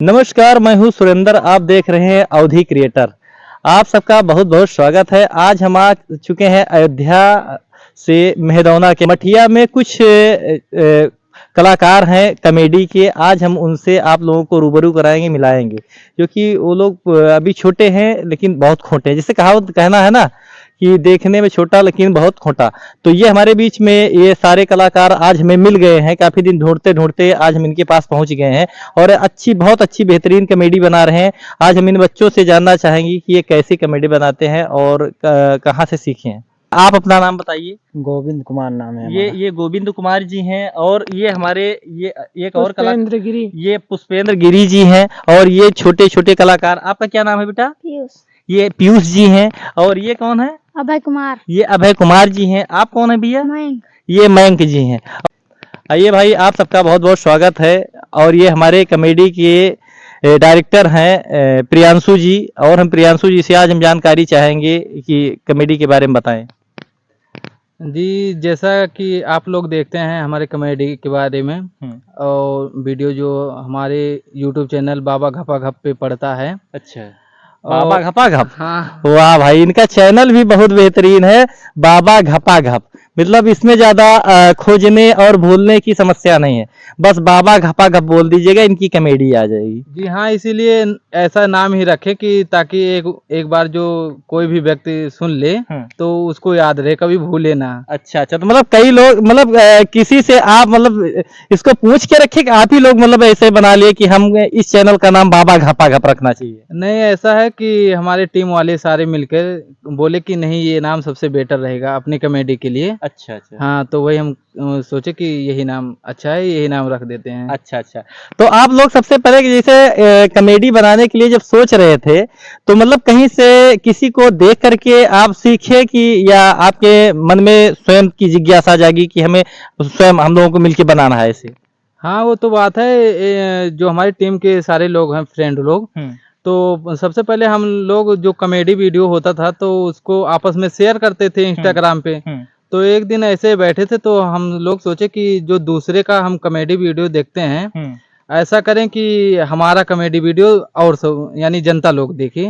नमस्कार, मैं हूं सुरेंद्र। आप देख रहे हैं अवधि क्रिएटर। आप सबका बहुत बहुत स्वागत है। आज हम आ चुके हैं अयोध्या से मेहदौना के मठिया में। कुछ कलाकार हैं कॉमेडी के। आज हम उनसे आप लोगों को रूबरू कराएंगे, मिलाएंगे, क्योंकि वो लोग अभी छोटे हैं लेकिन बहुत खोटे हैं। जैसे कहावत कहना है ना कि देखने में छोटा लेकिन बहुत खोटा। तो ये हमारे बीच में ये सारे कलाकार आज हमें मिल गए हैं। काफी दिन ढूंढते ढूंढते आज हम इनके पास पहुंच गए हैं और बहुत अच्छी बेहतरीन कॉमेडी बना रहे हैं। आज हम इन बच्चों से जानना चाहेंगे कि ये कैसी कॉमेडी बनाते हैं और कहाँ से सीखे हैं। आप अपना नाम बताइए। गोविंद कुमार नाम है हमारा। ये गोविंद कुमार जी हैं और ये हमारे ये एक और पुष्पेंद्र गिरी। ये पुष्पेंद्र गिरी जी हैं और ये छोटे छोटे कलाकार। आपका क्या नाम है बेटा? पीयूष। ये पीयूष जी हैं। और ये कौन है? अभय कुमार। ये अभय कुमार जी हैं। आप कौन है भैया? मयंक। ये मयंक जी हैं। आइए भाई, आप सबका बहुत बहुत स्वागत है। और ये हमारे कॉमेडी के डायरेक्टर हैं प्रियांशु जी। और हम प्रियांशु जी से आज हम जानकारी चाहेंगे कि कॉमेडी के बारे में बताएं। जी, जैसा कि आप लोग देखते हैं हमारे कॉमेडी के बारे में और वीडियो जो हमारे यूट्यूब चैनल बाबा घपा घप पे पड़ता है। अच्छा, बाबा घपा घप। हाँ, वाह भाई, इनका चैनल भी बहुत बेहतरीन है, बाबा घपा घप। मतलब इसमें ज्यादा खोजने और भूलने की समस्या नहीं है, बस बाबा घपा घप बोल दीजिएगा, इनकी कॉमेडी आ जाएगी। जी हाँ, इसीलिए ऐसा नाम ही रखे कि ताकि एक बार जो कोई भी व्यक्ति सुन ले तो उसको याद रहे, कभी भूले ना। अच्छा अच्छा, तो मतलब कई लोग मतलब किसी से आप मतलब इसको पूछ के रखे कि आप ही लोग मतलब ऐसे बना लिए कि हम इस चैनल का नाम बाबा घपा घप रखना चाहिए? नहीं, ऐसा है कि हमारे टीम वाले सारे मिलकर बोले कि नहीं, ये नाम सबसे बेटर रहेगा अपनी कॉमेडी के लिए। अच्छा अच्छा। हाँ, तो वही हम सोचे कि यही नाम अच्छा है, यही नाम रख देते हैं। अच्छा अच्छा, तो आप लोग सबसे पहले जैसे कॉमेडी बनाने के लिए जब सोच रहे थे तो मतलब कहीं से किसी को देख करके आप सीखे कि या आपके मन में स्वयं की जिज्ञासा जागी कि हमें स्वयं हम लोगों को मिलके बनाना है ऐसे? हाँ, वो तो बात है। जो हमारी टीम के सारे लोग हैं, फ्रेंड लोग, तो सबसे पहले हम लोग जो कॉमेडी वीडियो होता था तो उसको आपस में शेयर करते थे इंस्टाग्राम पे। तो एक दिन ऐसे बैठे थे तो हम लोग सोचे कि जो दूसरे का हम कॉमेडी वीडियो देखते हैं ऐसा करें कि हमारा कॉमेडी वीडियो और सब यानी जनता लोग देखे।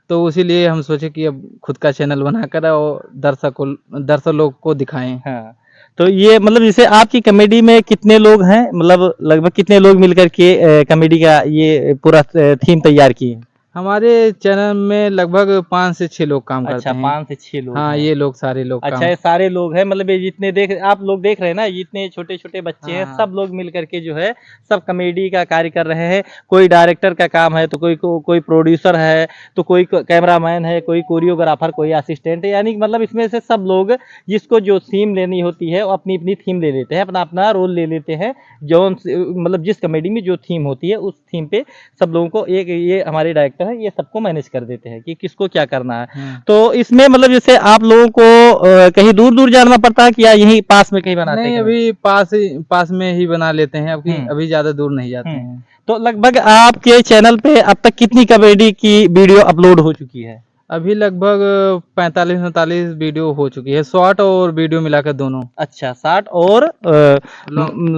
तो इसीलिए हम सोचे कि अब खुद का चैनल बनाकर और दर्शक लोग को दिखाएं। हाँ, तो ये मतलब जैसे आपकी कॉमेडी में कितने लोग हैं, मतलब लगभग कितने लोग मिलकर के कॉमेडी का ये पूरा थीम तैयार किए? हमारे चैनल में लगभग 5 से 6 लोग काम करते अच्छा, हैं। 5 से 6 लोग हाँ, हैं। ये लोग सारे लोग अच्छा, काम। ये सारे लोग हैं, मतलब ये जितने आप लोग देख रहे हैं ना, जितने छोटे छोटे बच्चे हैं, हाँ। सब लोग मिल करके जो है सब कॉमेडी का कार्य कर रहे हैं। कोई डायरेक्टर का काम है तो कोई प्रोड्यूसर है, तो कोई कैमरामैन है, कोई कोरियोग्राफर, कोई असिस्टेंट है। यानी मतलब इसमें से सब लोग जिसको जो थीम लेनी होती है वो अपनी अपनी थीम ले लेते हैं, अपना अपना रोल ले लेते हैं। जो मतलब जिस कॉमेडी में जो थीम होती है उस थीम पे सब लोगों को एक ये हमारे डायरेक्टर है, ये सबको मैनेज कर देते हैं कि किसको क्या करना है। तो इसमें मतलब जैसे आप लोगों को कहीं दूर दूर जाना पड़ता है कि या यहीं पास में कहीं बनाते हैं? नहीं, अभी पास में ही बना लेते हैं। अभी ज्यादा दूर नहीं जाते हैं। तो लगभग आपके चैनल पे अब तक कितनी कॉमेडी की वीडियो अपलोड हो चुकी है? अभी लगभग 45-49 वीडियो हो चुकी है, शॉर्ट और वीडियो मिलाकर दोनों। अच्छा, शॉर्ट और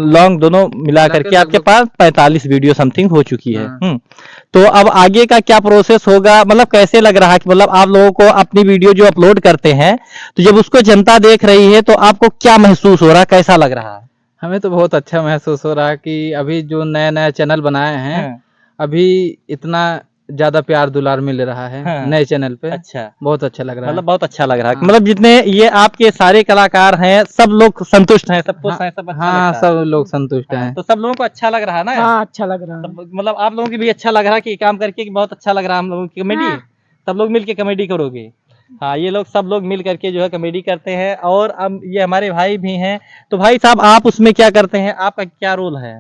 लॉन्ग दोनों मिलाकर के आपके पास 45 वीडियो समथिंग हो चुकी है। तो अब आगे का क्या प्रोसेस होगा, मतलब कैसे लग रहा है कि मतलब आप लोगों को अपनी वीडियो जो अपलोड करते हैं तो जब उसको जनता देख रही है तो आपको क्या महसूस हो रहा है, कैसा लग रहा है? हमें तो बहुत अच्छा महसूस हो रहा है कि अभी जो नया नया चैनल बनाए हैं अभी इतना ज्यादा प्यार दुलार मिल रहा है नए चैनल पे। अच्छा, बहुत अच्छा लग रहा है। मतलब बहुत अच्छा लग रहा है। मतलब जितने ये आपके सारे कलाकार हैं सब लोग संतुष्ट हैं, सबको सब अच्छा हाँ, सब लोग संतुष्ट हैं। तो सब लोगों को अच्छा लग रहा है ना? हाँ, अच्छा लग रहा है। मतलब आप लोगों की भी अच्छा लग रहा है कि काम करके कि बहुत अच्छा लग रहा है हम लोगों की कॉमेडी? सब लोग मिल के कॉमेडी करोगे? हाँ, ये लोग सब लोग मिल करके जो है कॉमेडी करते हैं। और अब ये हमारे भाई भी हैं, तो भाई साहब आप उसमें क्या करते हैं, आपका क्या रोल है?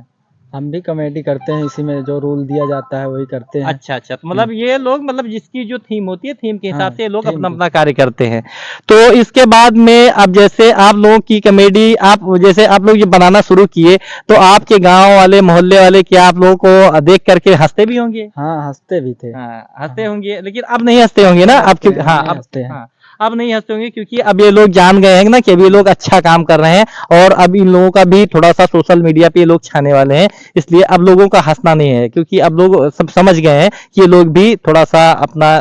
हम भी कॉमेडी करते हैं, इसी में जो रोल दिया जाता है वही करते हैं। अच्छा अच्छा, तो मतलब ये लोग मतलब जिसकी जो थीम होती है थीम के हिसाब से ये लोग अपना अपना कार्य करते हैं। तो इसके बाद में अब जैसे आप लोगों की कॉमेडी जैसे आप लोग ये बनाना शुरू किए तो आपके गांव वाले मोहल्ले वाले क्या आप लोगों को देख करके हंसते भी होंगे? हाँ, हंसते भी थे। हाँ, हंसते होंगे, लेकिन अब नहीं हंसते होंगे ना? अब क्योंकि हाँ अब अब नहीं हंसते होंगे क्योंकि अब ये लोग जान गए हैं ना कि अब ये लोग अच्छा काम कर रहे हैं, और अब इन लोगों का भी थोड़ा सा सोशल मीडिया पे ये लोग छाने वाले हैं, इसलिए अब लोगों का हंसना नहीं है, क्योंकि अब लोग सब समझ गए हैं कि ये लोग भी थोड़ा सा अपना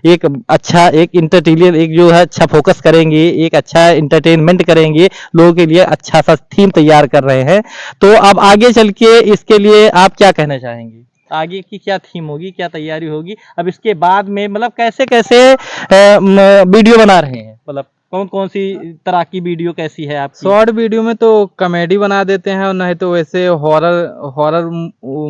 एक अच्छा एक इंटरटेनियर एक जो है अच्छा फोकस करेंगे, एक अच्छा एंटरटेनमेंट करेंगे, लोगों के लिए अच्छा सा थीम तैयार कर रहे हैं। तो अब आगे चल के इसके लिए आप क्या कहना चाहेंगे? आगे की क्या थीम होगी, क्या तैयारी होगी अब इसके बाद में, मतलब कैसे कैसे वीडियो बना रहे हैं, मतलब कौन कौन सी तरह की वीडियो कैसी है आपकी? शॉर्ट वीडियो में तो कॉमेडी बना देते हैं, और नहीं तो वैसे हॉरर हॉरर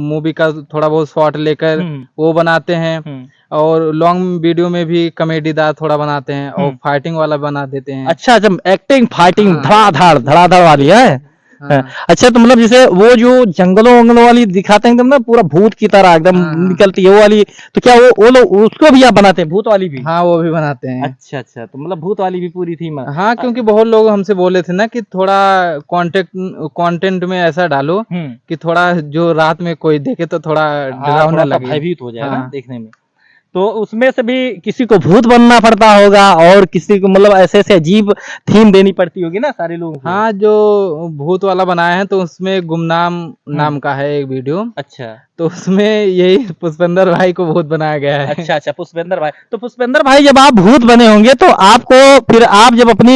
मूवी का थोड़ा बहुत शॉर्ट लेकर वो बनाते हैं, और लॉन्ग वीडियो में भी कॉमेडीदार थोड़ा बनाते हैं, और फाइटिंग वाला बना देते हैं। अच्छा, जब एक्टिंग फाइटिंग हाँ। धड़ाधड़ वाली है। हाँ। अच्छा, तो मतलब जैसे वो जो जंगलों वंगलों वाली दिखाते हैं एकदम ना पूरा भूत की तरह एकदम हाँ। निकलती है वो वाली, तो क्या वो लोग उसको भी आप बनाते हैं, भूत वाली भी? हाँ, वो भी बनाते हैं। अच्छा अच्छा, तो मतलब भूत वाली भी पूरी थीम है। हाँ, क्योंकि बहुत लोग हमसे बोले थे ना कि थोड़ा कंटेंट में ऐसा डालो कि थोड़ा जो रात में कोई देखे तो थोड़ा डरावना थोड़ा सा लगे। भयभीत हो जाए ना हाँ। देखने में। तो उसमें से भी किसी को भूत बनना पड़ता होगा, और किसी को मतलब ऐसे ऐसे अजीब थीम देनी पड़ती होगी ना सारे लोगों को। हाँ, जो भूत वाला बनाया है तो उसमें गुमनाम नाम का है एक वीडियो, अच्छा तो उसमें यही पुष्पेंद्र भाई को भूत बनाया गया है। अच्छा अच्छा, पुष्पेंद्र भाई, तो पुष्पेंद्र भाई जब आप भूत बने होंगे तो आपको फिर आप जब अपनी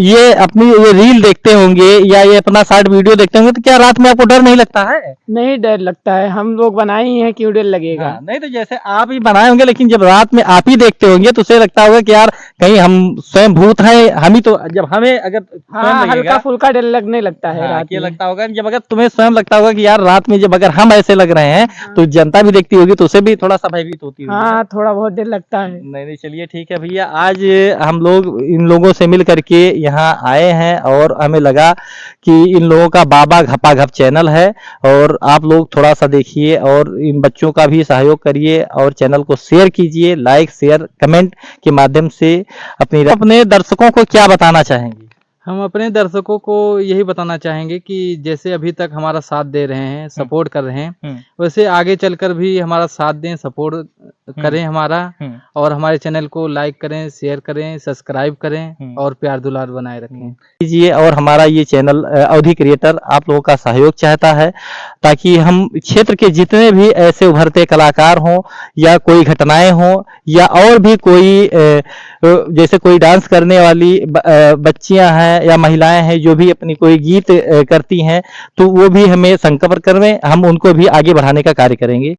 ये रील देखते होंगे या ये अपना शॉर्ट वीडियो देखते होंगे, तो क्या रात में आपको डर नहीं लगता है? नहीं, डर लगता है, हम लोग बनाए ही हैं, क्यों डर लगेगा। हाँ, नहीं तो जैसे आप ही बनाए होंगे, लेकिन जब रात में आप ही देखते होंगे तो उसे लगता होगा कि यार कहीं हम स्वयं भूत हैं, हम ही तो, जब हमें अगर स्वयं हाँ, लगेगा, हल्का फुल्का डर लगने लगता है हाँ, रात ये में। लगता होगा जब अगर तुम्हें स्वयं लगता होगा कि यार रात में जब अगर हम ऐसे लग रहे हैं तो जनता भी देखती होगी, तो उसे भी थोड़ा सा भयभीत होती होगी। हाँ, थोड़ा बहुत डर लगता है। नहीं नहीं, चलिए ठीक है भैया, आज हम लोग इन लोगों से मिल करके यहाँ आए हैं, और हमें लगा कि इन लोगों का बाबा घपा घप चैनल है, और आप लोग थोड़ा सा देखिए और इन बच्चों का भी सहयोग करिए, और चैनल को शेयर कीजिए, लाइक शेयर कमेंट के माध्यम से अपने दर्शकों को क्या बताना चाहेंगे? हम अपने दर्शकों को यही बताना चाहेंगे कि जैसे अभी तक हमारा साथ दे रहे हैं, सपोर्ट कर रहे हैं, वैसे आगे चलकर भी हमारा साथ दें, सपोर्ट करें हमारा, और हमारे चैनल को लाइक करें, शेयर करें, सब्सक्राइब करें, और प्यार दुलार बनाए रखें कीजिए। और हमारा ये चैनल अवधि क्रिएटर आप लोगों का सहयोग चाहता है, ताकि हम क्षेत्र के जितने भी ऐसे उभरते कलाकार हों, या कोई घटनाएं हों, या और भी कोई जैसे कोई डांस करने वाली बच्चियां हैं या महिलाएं हैं जो भी अपनी कोई गीत करती हैं, तो वो भी हमें संपर्क करें, हम उनको भी आगे बढ़ाने का कार्य करेंगे।